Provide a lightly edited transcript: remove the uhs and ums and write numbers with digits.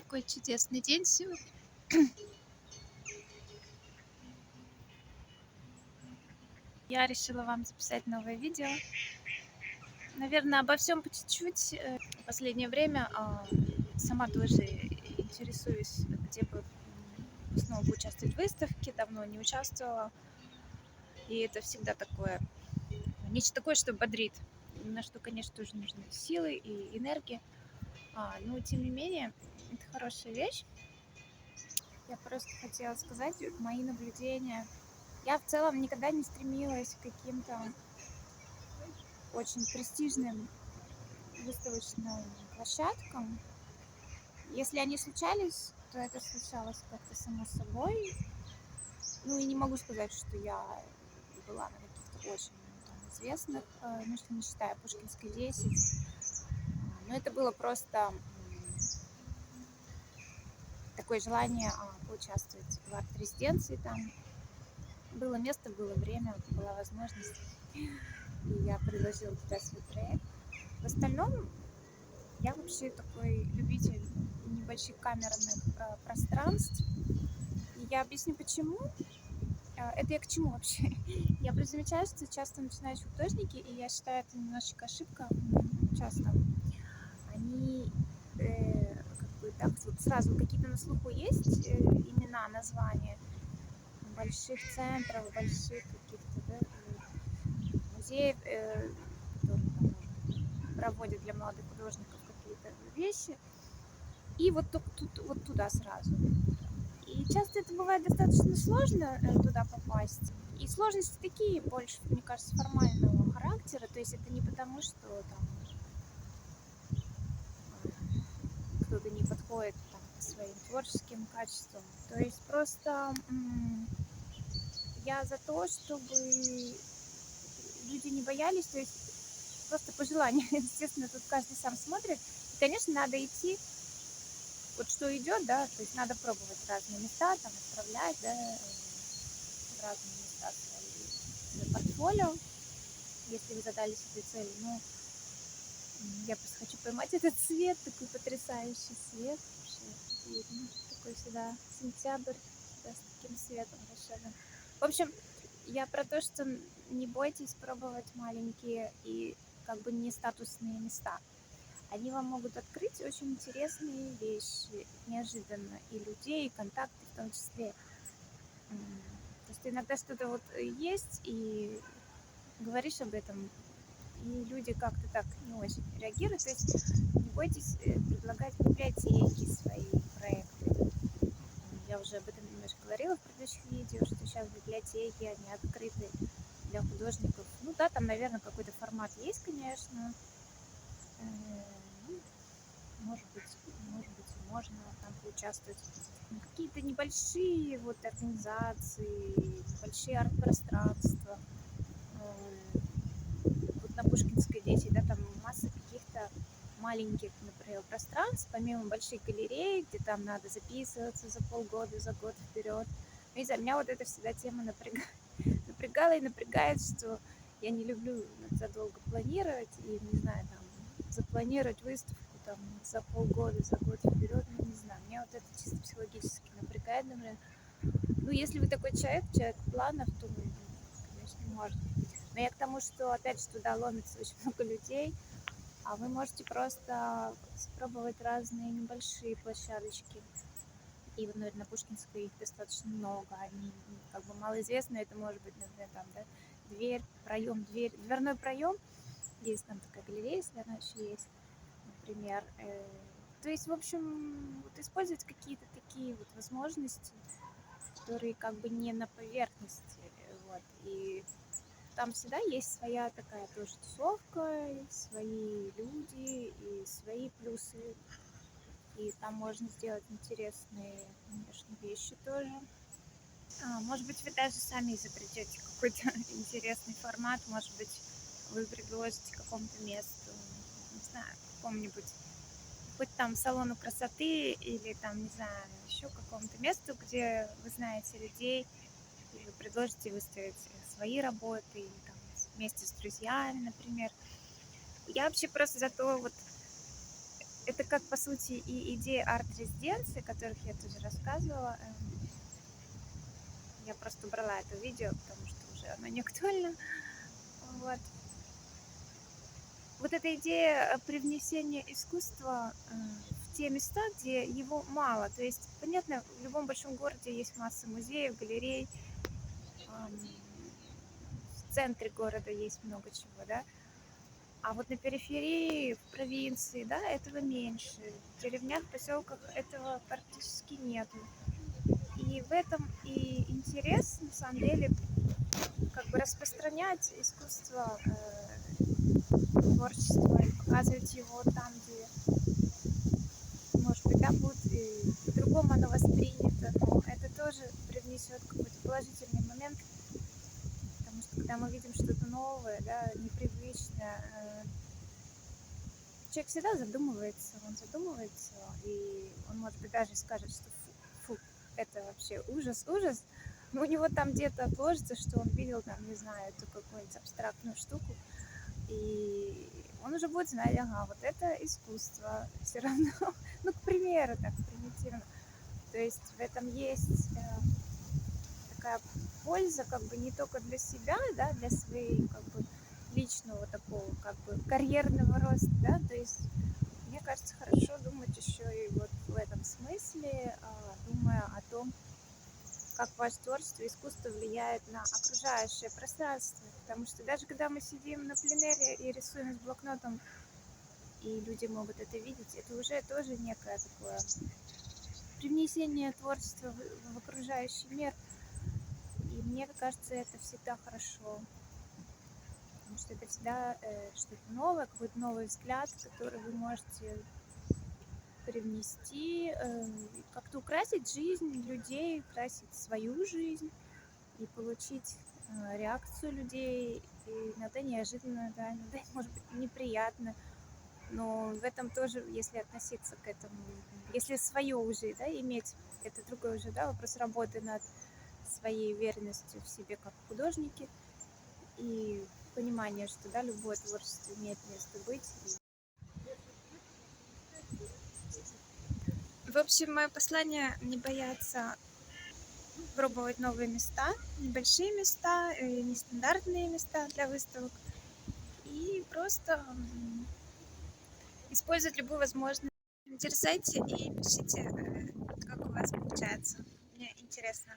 Такой чудесный день сегодня. Я решила вам записать новое видео. Наверное, обо всем по чуть-чуть. В последнее время сама тоже интересуюсь, где бы снова поучаствовать в выставке. Давно не участвовала. И это всегда такое, нечто такое, что бодрит. На что, конечно, тоже нужны силы и энергия. Но, тем не менее, это хорошая вещь. Я просто хотела сказать мои наблюдения. Я в целом никогда не стремилась к каким-то очень престижным выставочным площадкам. Если они случались, то это случалось как-то само собой. Ну и не могу сказать, что я была на каких-то очень известных, ну, если не считая Пушкинской 10. Но это было просто такое желание поучаствовать в арт-резиденции там. Было место, было время, была возможность. И я предложила туда свой проект. В остальном я вообще такой любитель небольших камерных пространств. И я объясню почему. Это я к чему вообще? Я просто замечаю, что часто начинающие художники, и я считаю это немножечко ошибка, часто они как бы так вот сразу какие-то на слуху есть имена, названия больших центров, больших каких-то музеев, которые там, проводят для молодых художников какие-то вещи. И вот тут, вот туда сразу. И часто это бывает достаточно сложно туда попасть. И сложности такие больше, мне кажется, формального характера. То есть это не потому, что там кто-то не подходит там, по своим творческим качествам. То есть просто я за то, чтобы люди не боялись, то есть просто по желанию. Естественно, тут каждый сам смотрит. И, конечно, надо идти, вот что идет, да, то есть надо пробовать разные места, там, отправлять, да, в разные места свои портфолио, если вы задались этой целью. Ну, я просто хочу поймать этот цвет, такой потрясающий свет. Вообще видно. Такой всегда сентябрь, всегда с таким светом волшебным. В общем, я про то, что не бойтесь пробовать маленькие и как бы не статусные места. Они вам могут открыть очень интересные вещи, неожиданно, и людей, и контакты в том числе. То есть иногда что-то вот есть, и говоришь об этом, и люди как-то так не очень реагируют. То есть не бойтесь предлагать библиотеки свои проекты. Я уже об этом немножко говорила в предыдущих видео, что сейчас библиотеки, они открыты для художников. Ну да, там, наверное, какой-то формат есть, конечно. Ну, может быть, и можно там поучаствовать. Но какие-то небольшие вот организации, небольшие арт-пространства. Вот на Пушкинской 10, да, там масса каких-то маленьких, например, пространств, помимо больших галерей, где там надо записываться за полгода, за год вперед. Ну, не знаю, меня вот эта всегда тема напрягала и напрягает, что я не люблю задолго планировать и, не знаю, там, запланировать выставку там за полгода, за год вперед, ну, не знаю, меня вот это чисто психологически напрягает, например. Ну, если вы такой человек планов, то, конечно, можно. Но я к тому, что, опять же, туда ломится очень много людей, а вы можете просто спробовать разные небольшие площадочки. И вот, наверное, на Пушкинской их достаточно много. Они как бы малоизвестны. Это может быть, например, там, да, дверной проем. Есть там такая галерея, если она еще есть, например. То есть, в общем, вот использовать какие-то такие вот возможности, которые как бы не на поверхности. Вот. И там всегда есть своя такая тоже тусовка, свои люди и свои плюсы. И там можно сделать интересные, конечно, вещи тоже. Может быть, вы даже сами изобретете какой-то интересный формат. Может быть, вы предложите какому-то месту, не знаю, какому-нибудь, хоть там салону красоты или там, не знаю, еще какому-то месту, где вы знаете людей, и вы предложите выставить свои работы или там вместе с друзьями, например. Я вообще просто за то, вот Это как, по сути, и идея арт-резиденции, о которых я тоже рассказывала. Я просто брала это видео, потому что уже оно не актуально. Вот. Вот эта идея привнесения искусства в те места, где его мало. То есть, понятно, в любом большом городе есть масса музеев, галерей, в центре города есть много чего, да. А вот на периферии, в провинции, да, этого меньше. В деревнях, поселках этого практически нету. И в этом и интерес, на самом деле, как бы распространять искусство, творчество и показывать его там, где, может быть, да, будет и по-другому оно воспринято, но это тоже привнесет какой-то положительный момент, потому что когда мы видим что-то новое, да, непривычное, человек всегда задумывается, и он, может быть, даже скажет, что фу, это вообще ужас, ужас, но у него там где-то отложится, что он видел, там, не знаю, эту какую-нибудь абстрактную штуку, и он уже будет знать, ага, вот это искусство все равно, ну, к примеру, так примитивно. То есть в этом есть такая польза, как бы не только для себя, да, для своей, как бы, личного такого, как бы, карьерного роста, да, то есть мне кажется, хорошо думать еще и вот в этом смысле, думая о том, как ваше творчество и искусство влияет на окружающее пространство. Потому что даже когда мы сидим на пленэре и рисуем с блокнотом, и люди могут это видеть, это уже тоже некое такое привнесение творчества в окружающий мир. И мне кажется, это всегда хорошо. Потому что это всегда что-то новое, какой-то новый взгляд, который вы можете привнести, как-то украсить жизнь людей, украсить свою жизнь и получить реакцию людей, и иногда неожиданно, да, иногда, может быть, неприятно, но в этом тоже, если относиться к этому, если свое уже, да, иметь, это другой уже, да, вопрос работы над своей уверенностью в себе как художники и понимание, что, да, любое творчество имеет место быть. В общем, мое послание — не бояться пробовать новые места, небольшие места, нестандартные места для выставок. И просто использовать любую возможность. Дерзайте и пишите, как у вас получается. Мне интересно.